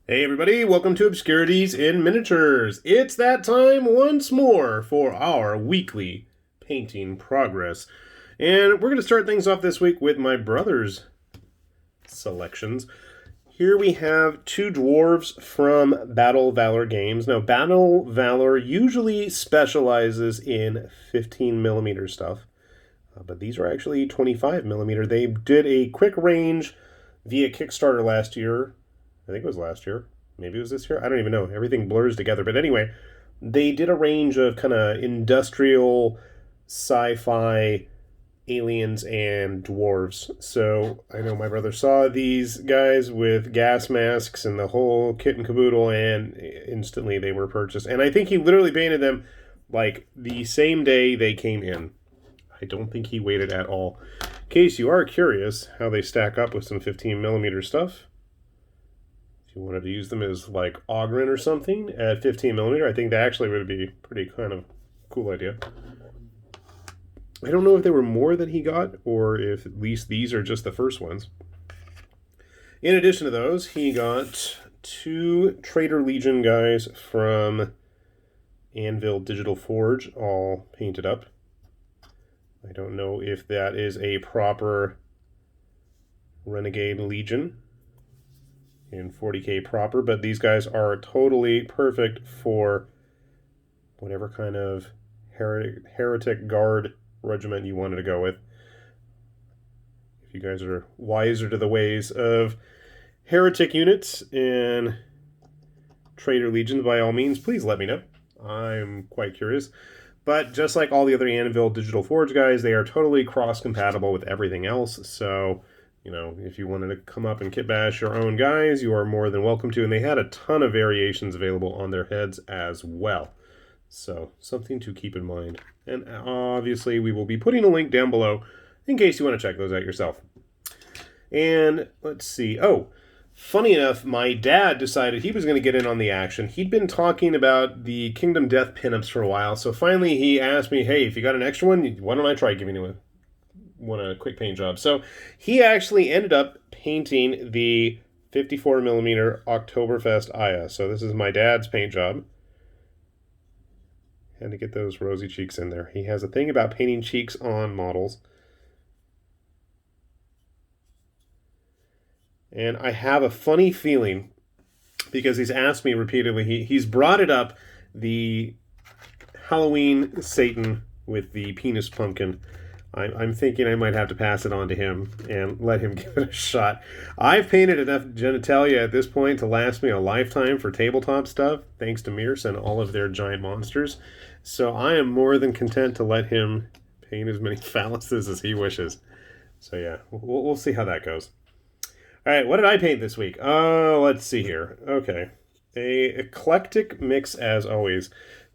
Hey everybody, welcome to Obscurities in Miniatures. It's that time once more for our weekly painting progress. And we're going to start things off this week with my brother's selections. Here we have two dwarves from Battle Valor Games. Now, Battle Valor usually specializes in 15mm stuff, but these are actually 25mm. They did a quick range via Kickstarter last year. I think it was last year. Maybe it was this year. I don't even know. Everything blurs together. But anyway, they did a range of kind of industrial, sci-fi, aliens, and dwarves. So I know my brother saw these guys with gas masks and the whole kit and caboodle, and instantly they were purchased. And I think he literally painted them like the same day they came in. I don't think he waited at all. In case you are curious how they stack up with some 15mm stuff, you wanted to use them as like Ogre or something at 15mm, I think that actually would be pretty kind of cool idea. I don't know if there were more that he got or if at least these are just the first ones. In addition to those, he got two Traitor Legion guys from Anvil Digital Forge, all painted up. I don't know if that is a proper Renegade Legion in 40k proper, but these guys are totally perfect for whatever kind of heretic guard regiment you wanted to go with. If you guys are wiser to the ways of heretic units and Traitor Legions, by all means, please let me know. I'm quite curious. But just like all the other Anvil Digital Forge guys, they are totally cross-compatible with everything else, so you know, if you wanted to come up and kit bash your own guys, you are more than welcome to. And they had a ton of variations available on their heads as well. So, something to keep in mind. And obviously, we will be putting a link down below in case you want to check those out yourself. And let's see. Oh, funny enough, my dad decided he was going to get in on the action. He'd been talking about the Kingdom Death pinups for a while. So finally, he asked me, hey, if you got an extra one, why don't I try giving you a quick paint job. So he actually ended up painting the 54mm Oktoberfest Aya. So this is my dad's paint job. Had to get those rosy cheeks in there. He has a thing about painting cheeks on models. And I have a funny feeling, because he's asked me repeatedly, he's brought it up, the Halloween Satan with the penis pumpkin. I'm thinking I might have to pass it on to him and let him give it a shot. I've painted enough genitalia at this point to last me a lifetime for tabletop stuff, thanks to Mears and all of their giant monsters. So I am more than content to let him paint as many phalluses as he wishes. So yeah, we'll see how that goes. All right, what did I paint this week? Let's see here. Okay, a eclectic mix as always.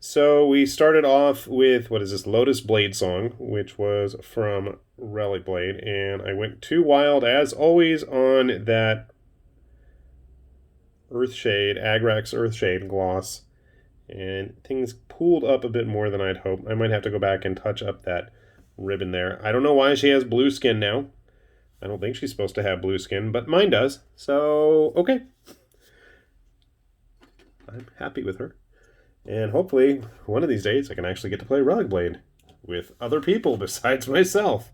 So we started off with, what is this, Lotus Blade Song, which was from Relic Blade, and I went too wild, as always, on that Earthshade, Agrax Earthshade gloss, and things pooled up a bit more than I'd hoped. I might have to go back and touch up that ribbon there. I don't know why she has blue skin now. I don't think she's supposed to have blue skin, but mine does, so okay. I'm happy with her. And hopefully, one of these days, I can actually get to play Relic Blade with other people besides myself.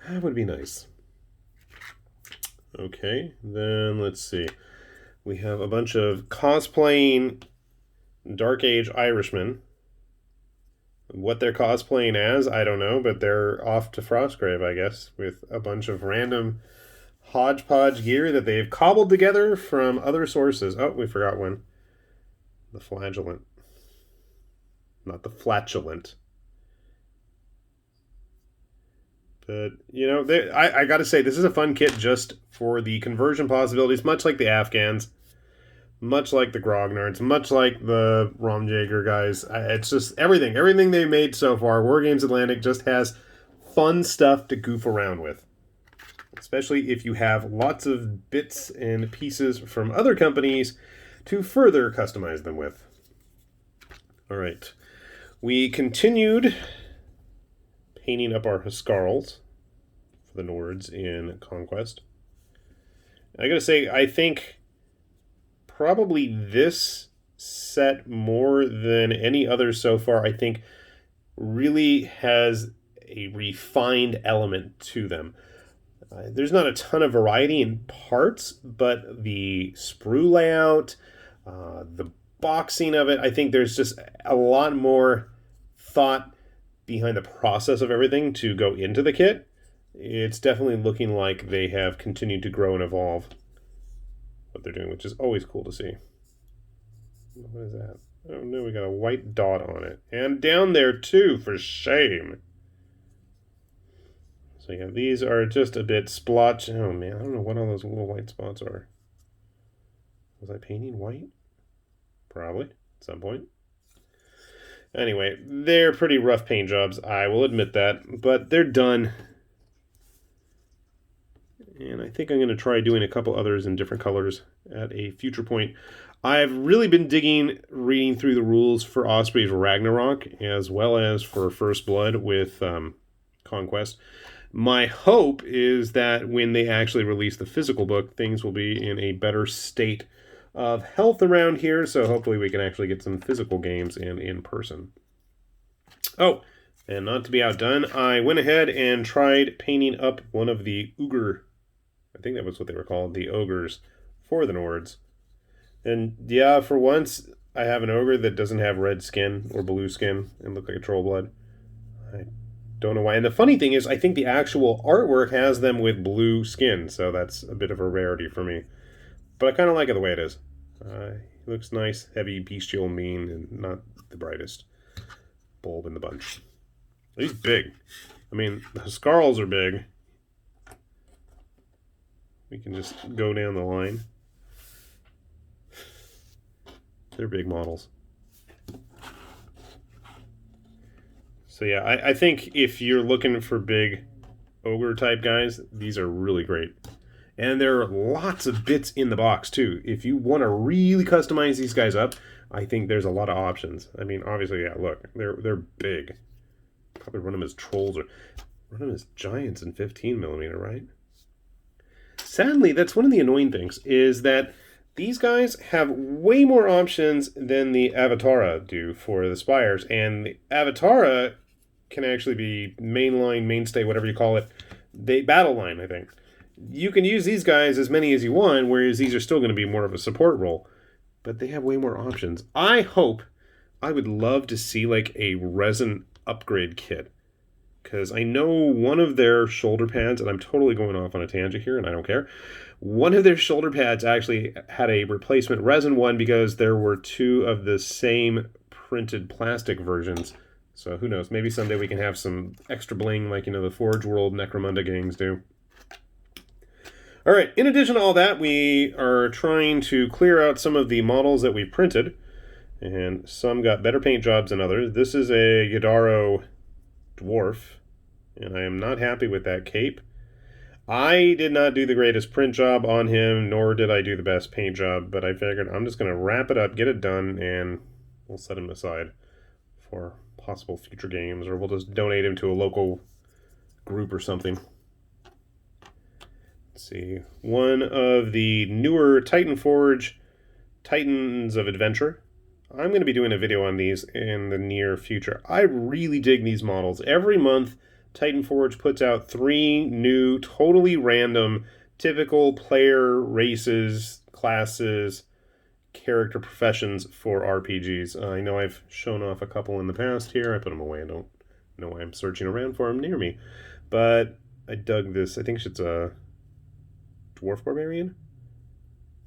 That would be nice. Okay, then let's see. We have a bunch of cosplaying Dark Age Irishmen. What they're cosplaying as, I don't know, but they're off to Frostgrave, I guess, with a bunch of random hodgepodge gear that they've cobbled together from other sources. Oh, we forgot one. The Flagellant. Not the flatulent. But, you know, I got to say, this is a fun kit just for the conversion possibilities, much like the Afghans, much like the Grognards, much like the Romjager guys. It's just everything. Everything they made so far, Wargames Atlantic just has fun stuff to goof around with. Especially if you have lots of bits and pieces from other companies to further customize them with. All right. We continued painting up our Scarlet for the Nords in Conquest. I gotta say, I think probably this set more than any other so far, I think, really has a refined element to them. There's not a ton of variety in parts, but the sprue layout, the boxing of it, I think there's just a lot more thought behind the process of everything to go into the kit. It's definitely looking like they have continued to grow and evolve what they're doing, which is always cool to see. What is that? Oh no, we got a white dot on it. And down there too, for shame. So yeah, these are just a bit splotch. Oh man, I don't know what all those little white spots are. Was I painting white? Probably, at some point. Anyway, they're pretty rough paint jobs, I will admit that, but they're done. And I think I'm going to try doing a couple others in different colors at a future point. I've really been reading through the rules for Osprey's Ragnarok, as well as for First Blood with Conquest. My hope is that when they actually release the physical book, things will be in a better state of health around here, so hopefully we can actually get some physical games in person. Oh, and not to be outdone, I went ahead and tried painting up one of the Ogre, I think that was what they were called, the Ogres, for the Nords. And yeah, for once, I have an Ogre that doesn't have red skin or blue skin and look like a troll blood. I don't know why. And the funny thing is, I think the actual artwork has them with blue skin, so that's a bit of a rarity for me. But I kind of like it the way it is. He looks nice, heavy, bestial, mean, and not the brightest bulb in the bunch. He's big. I mean, the Scarls are big. We can just go down the line. They're big models. So yeah, I think if you're looking for big ogre type guys, these are really great. And there are lots of bits in the box too. If you want to really customize these guys up, I think there's a lot of options. I mean, obviously, yeah, look, they're big. Probably run them as trolls or run them as giants in 15mm, right? Sadly, that's one of the annoying things, is that these guys have way more options than the Avatara do for the Spires. And the Avatara can actually be mainline, mainstay, whatever you call it. Battle line, I think. You can use these guys as many as you want, whereas these are still going to be more of a support role. But they have way more options. I would love to see like a resin upgrade kit. Because I know one of their shoulder pads, and I'm totally going off on a tangent here, and I don't care. One of their shoulder pads actually had a replacement resin one because there were two of the same printed plastic versions. So who knows? Maybe someday we can have some extra bling like, the Forge World Necromunda gangs do. All right, in addition to all that, we are trying to clear out some of the models that we printed. And some got better paint jobs than others. This is a Yadaro Dwarf, and I am not happy with that cape. I did not do the greatest print job on him, nor did I do the best paint job, but I figured I'm just going to wrap it up, get it done, and we'll set him aside for possible future games, or we'll just donate him to a local group or something. Let's see. One of the newer Titan Forge Titans of Adventure. I'm going to be doing a video on these in the near future. I really dig these models. Every month, Titan Forge puts out 3 new, totally random, typical player races, classes, character professions for RPGs. I know I've shown off a couple in the past here. I put them away. I don't know why I'm searching around for them near me. But I dug this. I think it's a Dwarf Barbarian?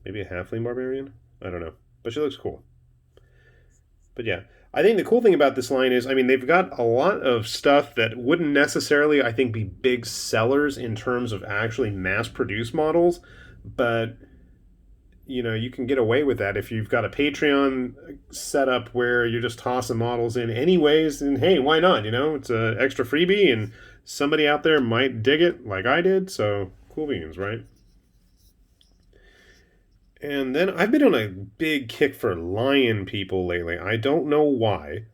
Maybe a Halfling Barbarian? I don't know. But she looks cool. But yeah, I think the cool thing about this line is, they've got a lot of stuff that wouldn't necessarily, I think, be big sellers in terms of actually mass-produced models, but, you can get away with that if you've got a Patreon setup where you're just tossing models in anyways, and hey, why not, It's an extra freebie, and somebody out there might dig it like I did, so cool beans, right? And then I've been on a big kick for lion people lately. I don't know why.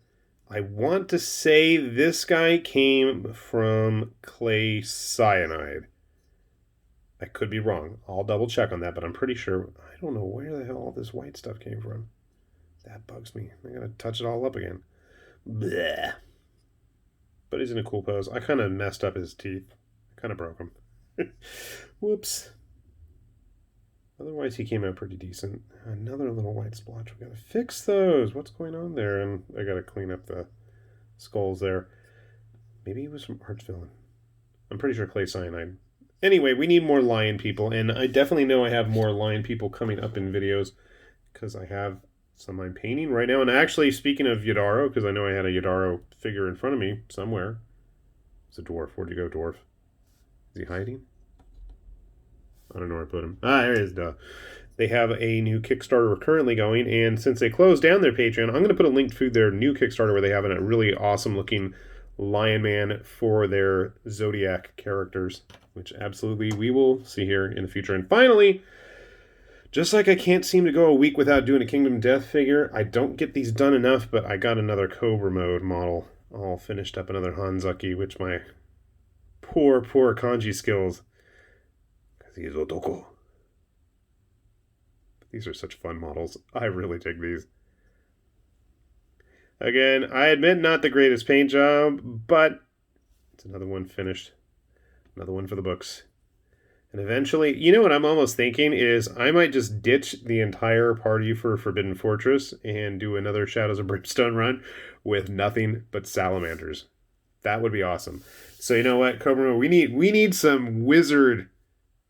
I want to say this guy came from Clay Cyanide. I could be wrong. I'll double check on that, but I'm pretty sure. I don't know where the hell all this white stuff came from. That bugs me. I gotta touch it all up again. Bleh. But he's in a cool pose. I kind of messed up his teeth. I kind of broke them. Whoops. Otherwise, he came out pretty decent. Another little white splotch. We gotta fix those. What's going on there? And I gotta clean up the skulls there. Maybe he was from Archvillain. I'm pretty sure Clay Cyanide. Anyway, we need more lion people, and I definitely know I have more lion people coming up in videos because I have some I'm painting right now. And actually, speaking of Yadaro, because I know I had a Yadaro figure in front of me somewhere. It's a dwarf. Where'd you go, dwarf? Is he hiding? I don't know where I put him. Ah, there he is. Duh. They have a new Kickstarter currently going, and since they closed down their Patreon, I'm going to put a link to their new Kickstarter where they have a really awesome looking Lion Man for their Zodiac characters, which absolutely we will see here in the future. And finally, just like I can't seem to go a week without doing a Kingdom Death figure, I don't get these done enough, but I got another Cobra mode model all finished up, another Hanzaki, which my poor kanji skills, because he is Otoko. These are such fun models. I really dig these. Again, I admit not the greatest paint job, but it's another one finished. Another one for the books. And eventually, you know what I'm almost thinking is I might just ditch the entire party for Forbidden Fortress and do another Shadows of Brimstone run with nothing but salamanders. That would be awesome. So you know what, Cobra, we need some wizard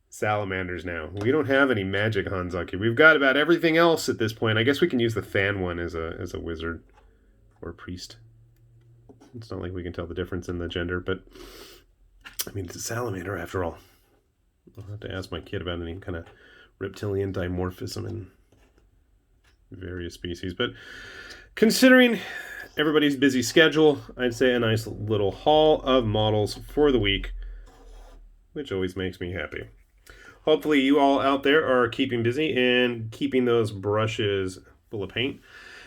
salamanders now. We don't have any magic Hanzaki. We've got about everything else at this point. I guess we can use the fan one as a wizard or priest. It's not like we can tell the difference in the gender, but I mean, it's a salamander after all. I'll have to ask my kid about any kind of reptilian dimorphism in various species. But considering everybody's busy schedule, I'd say a nice little haul of models for the week, which always makes me happy. Hopefully you all out there are keeping busy and keeping those brushes full of paint.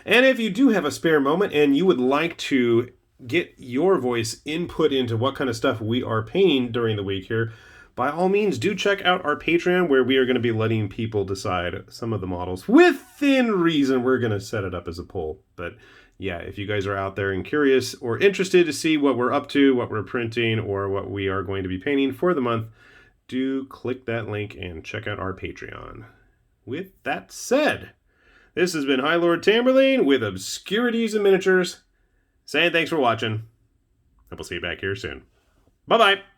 And if you do have a spare moment and you would like to get your voice input into what kind of stuff we are painting during the week here, by all means, do check out our Patreon, where we are going to be letting people decide some of the models. Within reason, we're going to set it up as a poll. But yeah, if you guys are out there and curious or interested to see what we're up to, what we're printing, or what we are going to be painting for the month, do click that link and check out our Patreon. With that said, this has been High Lord Tamerlane with Obscurities and Miniatures, saying thanks for watching, and we'll see you back here soon. Bye-bye!